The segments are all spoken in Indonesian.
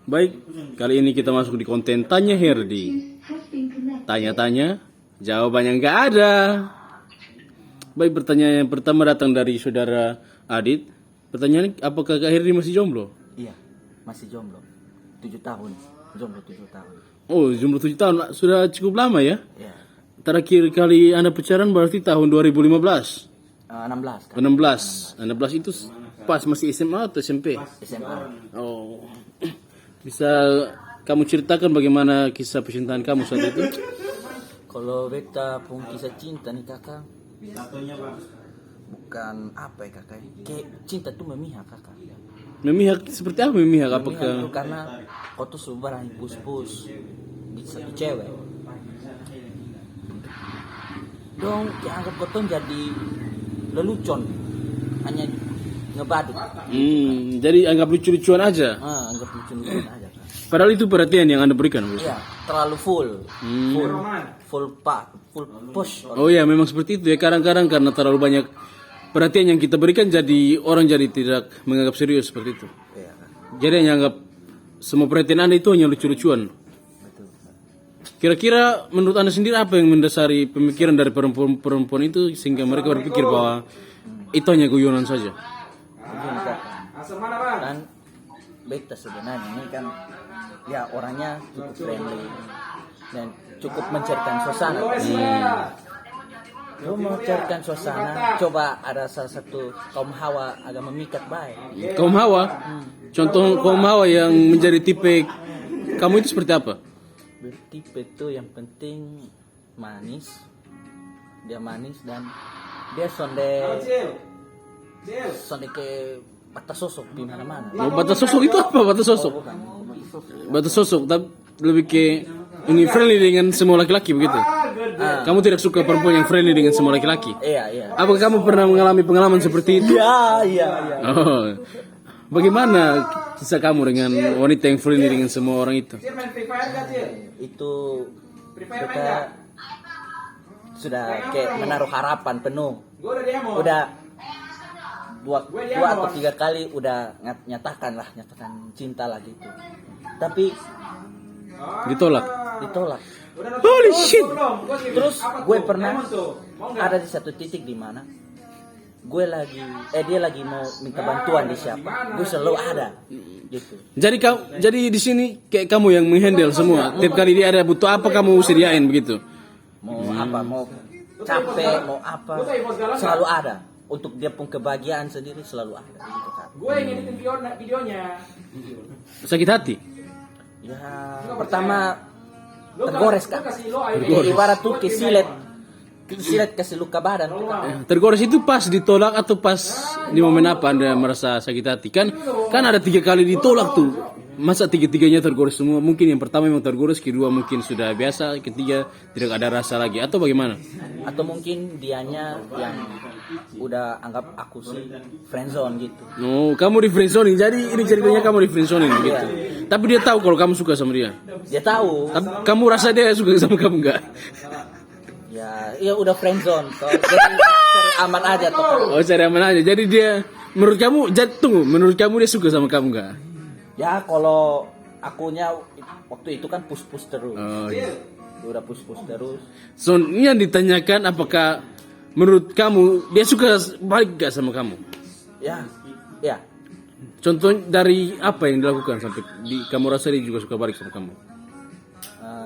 Baik, kali ini kita masuk di konten Tanya Herdi. Tanya-tanya, jawabannya nggak ada. Baik, pertanyaan yang pertama datang dari saudara Adit. Pertanyaan, apakah Kak Herdi masih jomblo? Iya, masih jomblo. 7 tahun. Jomblo 7 tahun. Oh, jomblo 7 tahun. Sudah cukup lama ya? Iya. Terakhir kali Anda pacaran berarti tahun 2015? 16 kan? 16 itu pas masih SMA atau SMP? SMA. Oh, bisa kamu ceritakan bagaimana kisah percintaan kamu saat itu? Kalau beta pun kisah cinta nih kakak, bukan apa ya kakak, kayak cinta tuh memihak kakak. Memihak seperti apa memihak? Memihak Apakah tuh karena kau tuh sebarang pus-pus di satu cewek. Dong, kayak anggap kau tuh jadi lelucon, hanya ngebadut. Jadi anggap lucu-lucuan aja. Anggap lucu-lucuan aja kan. Padahal itu perhatian yang Anda berikan, Bos. Iya, terlalu full push. Oh ya, memang seperti itu ya. Kadang-kadang karena terlalu banyak perhatian yang kita berikan, jadi orang jadi tidak menganggap serius seperti itu. Iya kan. Jadi yang anggap semua perhatian Anda itu hanya lucu-lucuan. Betul. Kira-kira menurut Anda sendiri apa yang mendasari pemikiran dari perempuan itu sehingga mereka berpikir bahwa itu hanya guyonan saja? Begini kakak, kan beta sebenarnya ini kan ya orangnya cukup friendly dan cukup mencairkan suasana. Lu mau cairkan suasana, coba ada salah satu kaum hawa agak memikat baik. Kaum hawa? Contoh kaum hawa yang menjadi tipe kamu itu seperti apa? Tipe itu yang penting manis, dia manis dan dia sonde ke batas sosok di mana-mana. Oh, batas sosok itu apa? Batas sosok? Bukan. Batas sosok, tapi lebih ke ini friendly dengan semua laki-laki begitu. Kamu tidak suka perempuan yang friendly dengan semua laki-laki? Iya. Apakah kamu pernah mengalami pengalaman seperti itu? Iya. Oh, bagaimana kisah kamu dengan wanita yang friendly dengan semua orang itu? Itu kita sudah kayak menaruh harapan penuh. Udah dua atau 3 kali udah nyatakan cinta lah gitu. Tapi Ditolak. Holy shit. Terus gue pernah ada di satu titik di mana dia lagi mau minta bantuan di siapa, gue selalu ada gitu. Jadi di sini kayak kamu yang menghandle semua. Tiap kali dia ada butuh apa kamu sediain begitu. Mau apa, mau capek, mau apa, selalu ada. Untuk dia pun kebahagiaan sendiri selalu ada gitu kan. Gue yang editin videonya. Sakit hati. Ya, pertama tergores kan. Ibarat tuh kesilet kasih luka badan. Tergores itu pas ditolak atau pas di momen apa Anda merasa sakit hati? Kan ada 3 kali ditolak tuh. Masa 3-3-nya tergores semua? Mungkin yang pertama memang tergores, kedua mungkin sudah biasa, ketiga tidak ada rasa lagi atau bagaimana? Atau mungkin dianya yang udah anggap aku sih friendzone gitu. No, kamu di friendzoning. Jadi ini ceritanya kamu di friendzoning gitu. Tapi dia tahu kalau kamu suka sama dia. Dia tahu. Tapi kamu rasa dia suka sama kamu enggak? Ya udah friendzone. Jadi cari aman aja tuh. Oh, cari aman aja. Jadi dia menurut kamu dia suka sama kamu enggak? Ya kalau akunya waktu itu kan push terus. Oh, iya. Udah push terus. So, ini yang ditanyakan apakah menurut kamu dia suka balik gak sama kamu? Ya. Contoh dari apa yang dilakukan sampai kamu rasa dia juga suka balik sama kamu?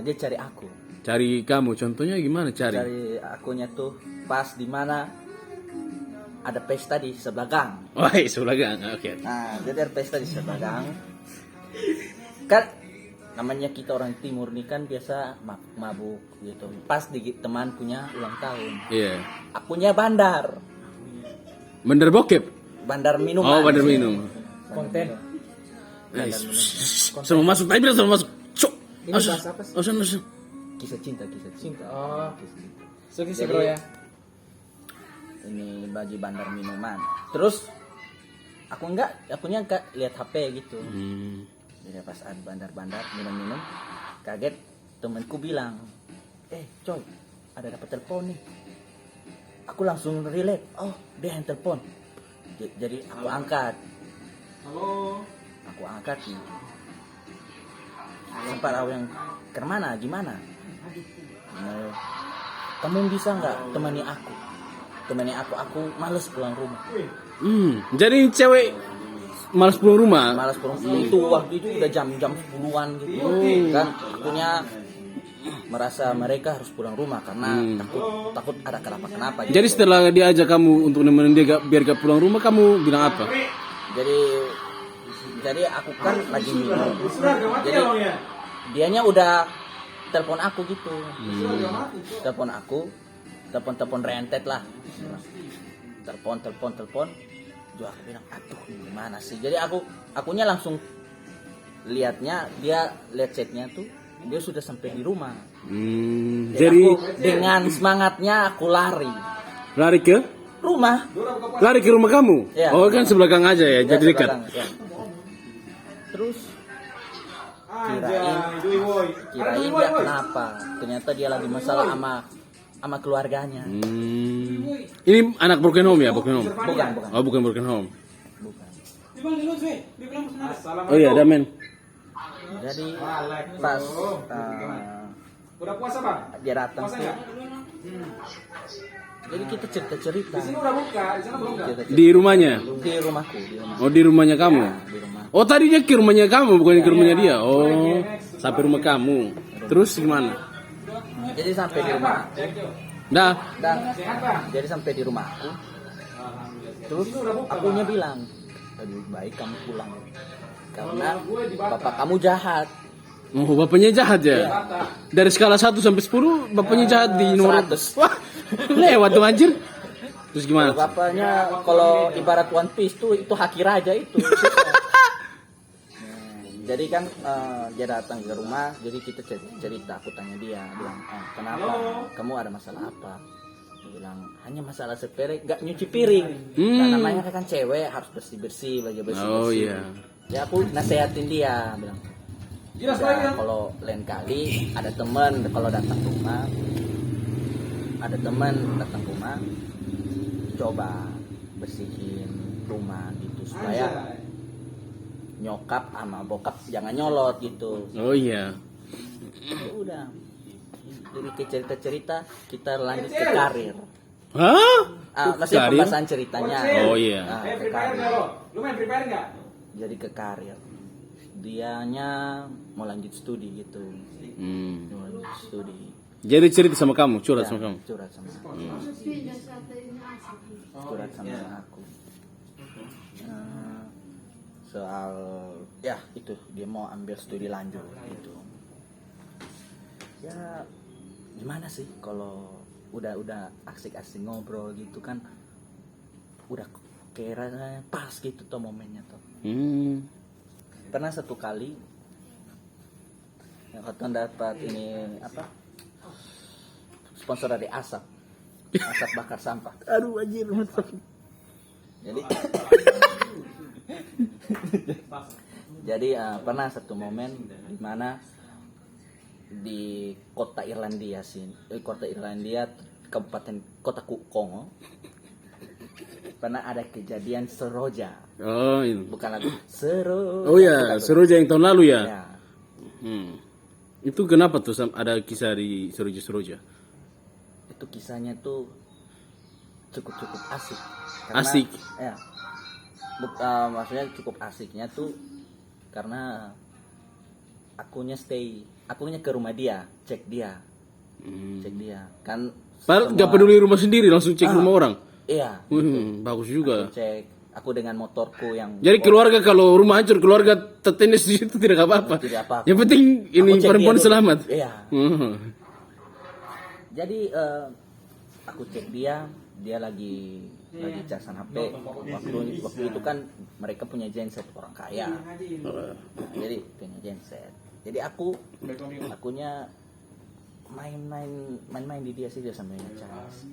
Dia cari aku. Cari kamu, contohnya gimana cari? Cari akunya tuh pas di mana ada pesta di sebelah gang. Oh, sebelah gang, oke. Nah, jadi ada pesta di sebelah gang. Kan namanya kita orang timur nih kan biasa mabuk gitu. Pas di teman punya ulang tahun. Iya. Akunya bandar Bokep. bandar minum. Oh, bandar minum. Konten. Sama masuk, tadi bilang sama masuk. Cok. Ini bahas apa sih? Kisah cinta. Oh. Sukses Jadi, bro ya. Ini bagi bandar minuman. Terus akunya enggak lihat HP gitu. Jadi pas ada bandar minum, kaget temanku bilang, coy, ada dapat telepon nih. Aku langsung relate, oh dia yang telepon. Jadi aku angkat. Halo. Aku angkat nih. sempat aku yang kemana gimana. Nah, kamu bisa nggak temani aku males pulang rumah. Jadi cewek malas pulang rumah. Malas pulang itu waktu itu udah jam 10-an gitu kan, punya merasa mereka harus pulang rumah karena takut ada kenapa gitu. Jadi setelah diajak kamu untuk nemenin dia biar gak pulang rumah, kamu bilang apa? Jadi aku kan lagi minum. Jadi dianya udah telepon aku gitu. Telepon rentet lah. Telepon. Juga aku bilang, aduh gimana sih. Jadi akunya langsung lihatnya, dia lihat chatnya tuh, dia sudah sampai di rumah. Jadi aku dengan semangatnya aku lari ke rumah. Lari ke rumah kamu? Ya. Oh kan sebelah gang aja ya, jadi dekat. Ya. Terus kirain dia kenapa? Ternyata dia lagi masalah sama keluarganya. Ini anak broken home ya, broken home? Bukan. Oh bukan broken home. Bukan. Oh iya, ada men. Jadi pas Udah puasa, Bang? dia datang tuh, Puasanya? jadi kita cerita-cerita. Di sini udah buka, di sana belum buka. Di rumahnya? Di rumahku. Oh di rumahnya kamu? Di rumah. Oh tadi dia ke rumahnya kamu, bukan ke rumahnya dia. Oh sampai rumah kamu. Terus gimana? Jadi sampai di rumah. Dah. Jadi sampai di rumahku. Terus akunya bilang, lebih baik kamu pulang karena bapak kamu jahat. Oh bapaknya jahat ya? Dari skala 1 sampai 10 bapaknya jahat di nomor 100. Wah lewat tuh anjir. Terus gimana? Bapaknya kalau ibarat One Piece tuh itu haki raja itu. Jadi kan dia datang ke rumah, jadi kita cerita, aku tanya dia, bilang, kenapa, kamu ada masalah apa? Dia bilang, hanya masalah sepele, gak nyuci piring. Nah, namanya kan cewek harus bersih-bersih, belajar bersih-bersih. Oh iya. Ya aku nasehatin dia, bilang, ya, kalau lain kali ada teman kalau datang rumah, coba bersihin rumah gitu supaya nyokap sama bokap jangan nyolot gitu. Oh iya. Ya udah. Jadi ke cerita-cerita kita lanjut ke karir. Hah? Maksudnya Karir? pembahasan ceritanya. Oh iya. Ke Free Fire nggak karir. lo? Lu main Free Fire nggak? Jadi ke karir. Dianya mau lanjut studi gitu. Mau lanjut studi. Jadi cerita sama kamu, curhat sama kamu. Curhat sama aku. Curhat sama aku. Soal ya itu dia mau ambil studi lanjut gitu. Ya gimana sih kalau udah asik-asik ngobrol gitu kan, udah kira pas gitu tuh momennya tuh. Pernah satu kali yang Koton dapat ini apa, sponsor dari asap bakar sampah. Aduh anjir. Jadi pernah satu momen di mana di kota Irlandia kota Kongo pernah ada kejadian seroja. Oh itu. Bukan lagu seroja. Oh ya, Seroja yang tahun lalu ya. Ya. Itu kenapa tuh ada kisah di Seroja? Itu kisahnya tuh cukup asik. Asik? Ya. Maksudnya cukup asiknya tuh karena akunya ke rumah dia, cek dia kan. Padahal nggak peduli rumah sendiri, langsung cek rumah orang. Iya. Bagus juga. Aku dengan motorku yang. Jadi keluarga kalau rumah hancur, keluarga tertindas di situ tidak apa-apa. Tidak apa-apa. Yang penting ini Aku cek perempuan dia dulu. selamat. Iya. Jadi aku cek dia lagi casan HP. Waktu itu kan mereka punya genset, orang kaya. Jadi punya genset. Jadi akunya main di dia sih, dia sambil ngecas.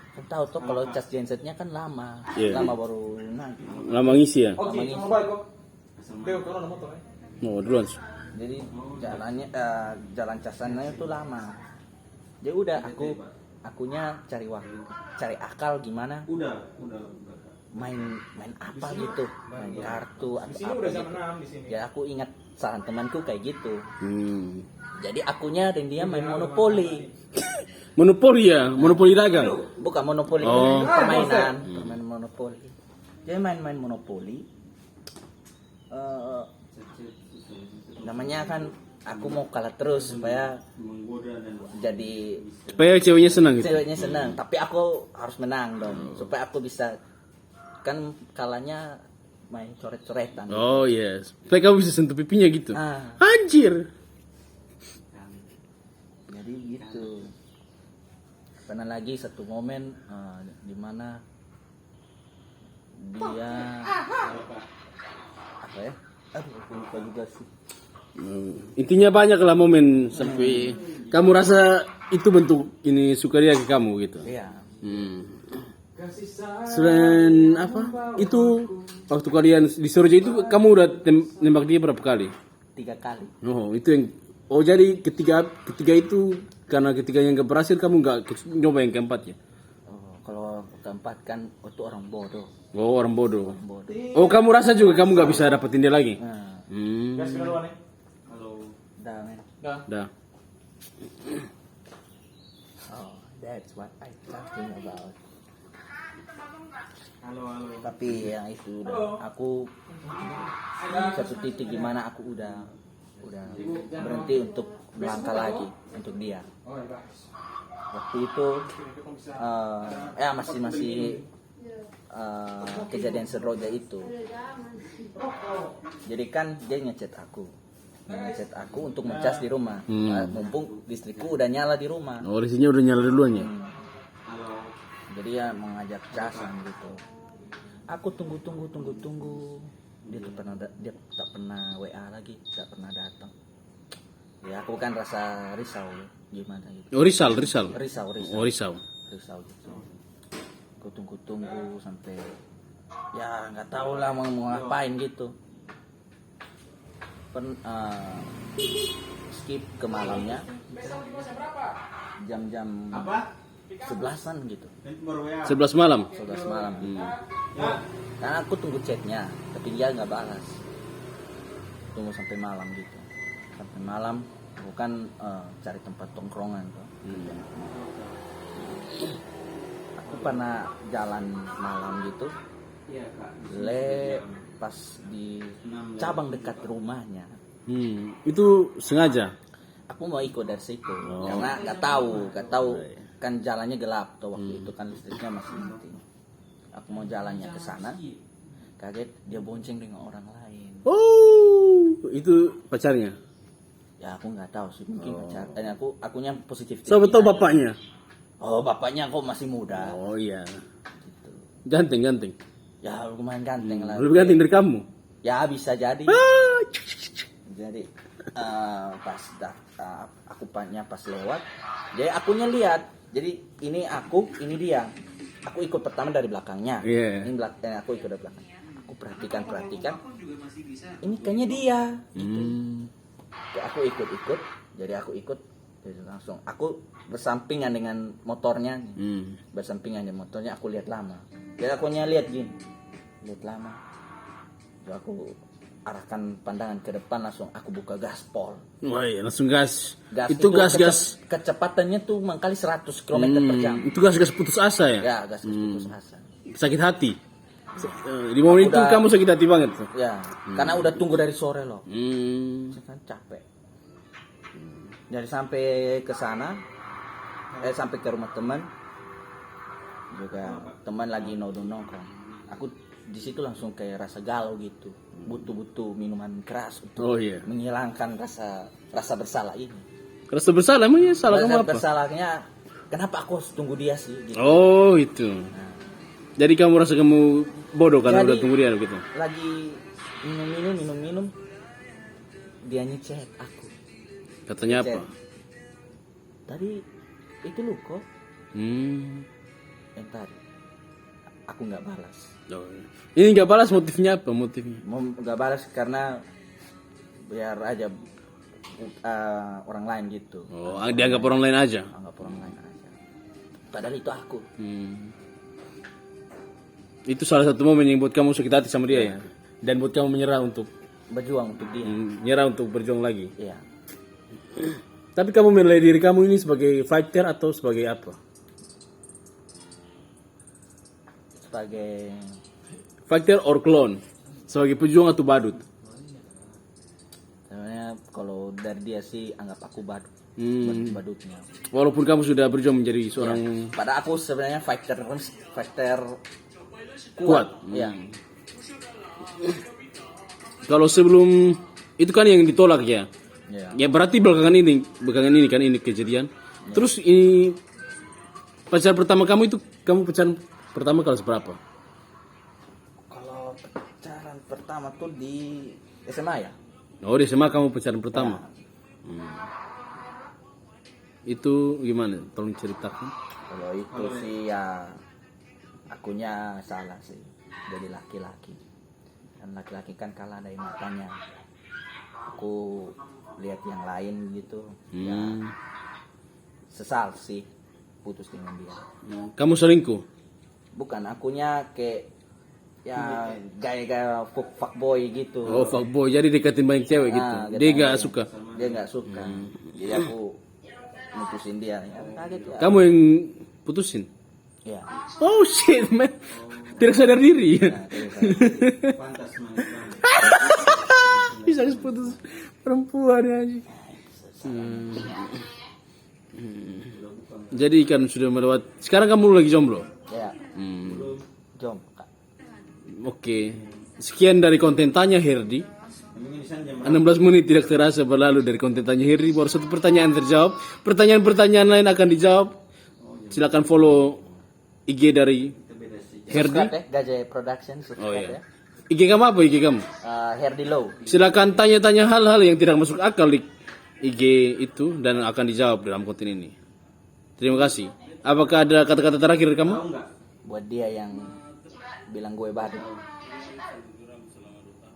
Kan tahu tuh kalau cas gensetnya kan lama. Iya. Lama baru naik. Lama ngisi ya? Oh, Namanya- mobile kok. Beo, kalau ada motor ya. Oh duluan. Jadi jalan casannya itu lama. Jadi udah akunya cari akal gimana main apa gitu, main kartu Di atau sini apa udah jam gitu. 6 di sini. Ya aku ingat saran temanku kayak gitu. Hmm. Jadi akunya dan dia main monopoli. Monopoli ya, monopoli dagang. Bukan monopoli, Oh. permainan monopoli. Dia main monopoli. Namanya kan aku mau kalah terus supaya jadi Supaya ceweknya senang gitu. ceweknya senang, tapi aku harus menang dong supaya aku bisa, kan kalahnya main coret-coretan. Oh yes. Supaya kamu bisa sentuh pipinya gitu. Ah. Anjir. Jadi gitu. Pernah lagi satu momen di mana dia apa ya? Aduh, aku lupa juga sih. Intinya banyak lah momen sampai kamu rasa itu bentuk ini suka dia ke kamu gitu. Iya. Hmm. Selain apa? Itu waktu kalian di Sorja itu kamu udah nembak dia berapa kali? 3 kali. Oh, itu yang jadi ketiga itu karena ketiganya nggak berhasil kamu nggak nyoba yang keempat ya? Oh, kalau keempat kan itu orang bodoh. Oh, orang bodoh. Bodoh. Oh, kamu rasa juga kamu nggak bisa dapetin dia lagi? Nah, Gas kedua nih. dah men. Dah. Oh, that's what I talking about. Halo. Tapi yang itu udah aku satu titik gimana aku udah berhenti untuk melangkah lagi untuk dia. Oh, ya. Waktu itu masih kejadian seroja itu. Jadi kan dia ngechat aku untuk ngecas di rumah. Mumpung listrikku udah nyala di rumah. Oh, listriknya udah nyala duluan ya? Jadi ya mengajak casan gitu. Aku tunggu. Dia tak pernah WA lagi, tak pernah datang. Ya aku kan rasa risau gimana gitu. Oh, risau. Oh, risau. Risau gitu. Aku tunggu sampai ya nggak tahu lah mau ngapain gitu. Skip ke malamnya. Jam-jam 11-an gitu. 11 malam. 11 malam. Karena aku tunggu chatnya, tapi dia nggak balas. Tunggu sampai malam gitu. Sampai malam, aku kan cari tempat tongkrongan tuh. Aku pernah jalan malam gitu. Pas di cabang dekat rumahnya. Itu sengaja. Aku mau ikut dari situ karena nggak tahu kan jalannya gelap tuh waktu itu kan listriknya masih mati. Aku mau jalannya ke sana, kaget dia bonceng dengan orang lain. Oh, itu pacarnya. Ya aku nggak tahu sih, mungkin pacar. Dan akunya positif. Siapa tahu bapaknya? Oh, bapaknya kok masih muda. Oh iya. Gitu. Ganteng. Ya lumayan ganteng lah. Lebih ganteng dari kamu. Ya bisa jadi. Ah. Jadi aku pas lewat, jadi akunya lihat. Jadi ini aku, ini dia. Aku ikut pertama dari belakangnya. Iya. Ini aku ikut dari belakang. Aku perhatikan. Ini kayaknya dia. Jadi aku ikut. Jadi langsung aku bersampingan dengan motornya. Bersampingan dengan motornya, aku lihat lama. Jadi akunya lihat gini. Lihat lama. Jadi aku arahkan pandangan ke depan, langsung aku buka gaspol. Wah, iya, langsung gas. Itu Itu gas. Kecepatannya tuh mengkali 100 km per jam. Itu gas putus asa ya? Ya, gas putus asa. Sakit hati. Di momen itu kamu sakit hati banget tuh. Ya, karena udah tunggu dari sore loh. Saya kan capek. Jadi sampai ke sana, sampai ke rumah teman. Juga teman lagi nongkrong. Aku di situ langsung kayak rasa galau gitu. Butuh minuman keras untuk menghilangkan rasa bersalah ini. Rasa bersalah emangnya salah kamu apa? Bersalahnya kenapa aku harus tunggu dia sih gitu. Oh, itu. Jadi kamu rasa kamu bodoh karena udah tunggu dia gitu. Lagi minum. Dia ngechat aku. Katanya apa? Tadi itu lu kok. Yang tadi aku nggak balas. Oh. Ini nggak balas motifnya apa? Nggak balas karena biar aja orang lain gitu. Oh, dianggap orang lain aja. Anggap orang lain aja. Padahal itu aku. Itu salah satu momen yang buat kamu sakit hati sama dia ya. Dan buat kamu menyerah untuk berjuang untuk dia. Nyerah untuk berjuang lagi. Iya. Tapi kamu menilai diri kamu ini sebagai fighter atau sebagai apa? Sebagai Fighter or clone? Sebagai pejuang atau badut? sebenarnya kalau dari dia sih anggap aku badut. Badutnya. Walaupun kamu sudah berjuang menjadi seorang Pada aku sebenarnya fighter kuat. Iya. Kalau sebelum itu kan yang ditolak ya. Iya. Ya berarti belakangan ini kan ini kejadian. Terus ini pacar pertama kamu itu kamu pacaran pertama kali seberapa? Kalau pacaran pertama tuh di SMA ya. Oh di SMA kamu pacaran pertama. Itu gimana? Tolong ceritakan. Kalau itu sih ya akunya salah sih. Jadi laki-laki. Dan laki-laki kan kalah dari matanya. Aku lihat yang lain gitu. Ya sesal sih putus dengan dia. Kamu selingkuh? Bukan, akunya kayak ya gaya-gaya fuckboy gitu. Oh fuckboy, jadi deketin banyak cewek gitu. Dia gak suka. Dia nggak suka. Jadi aku mutusin dia. Ya, kaget ya. Kamu yang putusin? Ya. Oh shit man. Tidak sadar diri. Bisa putus perempuan ya. Jadi kan sudah melewat. Sekarang kamu lagi jomblo? Ya. Jom, Kak. Oke. Sekian dari konten Tanya Herdi. 16 menit tidak terasa berlalu dari konten Tanya Herdi. Baru satu pertanyaan terjawab. Pertanyaan-pertanyaan lain akan dijawab. Silakan follow IG dari Herdi. Subscribe ya, Gajah Production. Subscribe Oh iya. ya. IG kamu apa IG kamu? Herdi Low. Silakan tanya-tanya hal-hal yang tidak masuk akal di IG itu dan akan dijawab dalam konten ini. Terima kasih. Apakah ada kata-kata terakhir dari kamu? Buat dia yang bilang gue badut,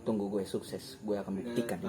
tunggu gue sukses, gue akan buktikan.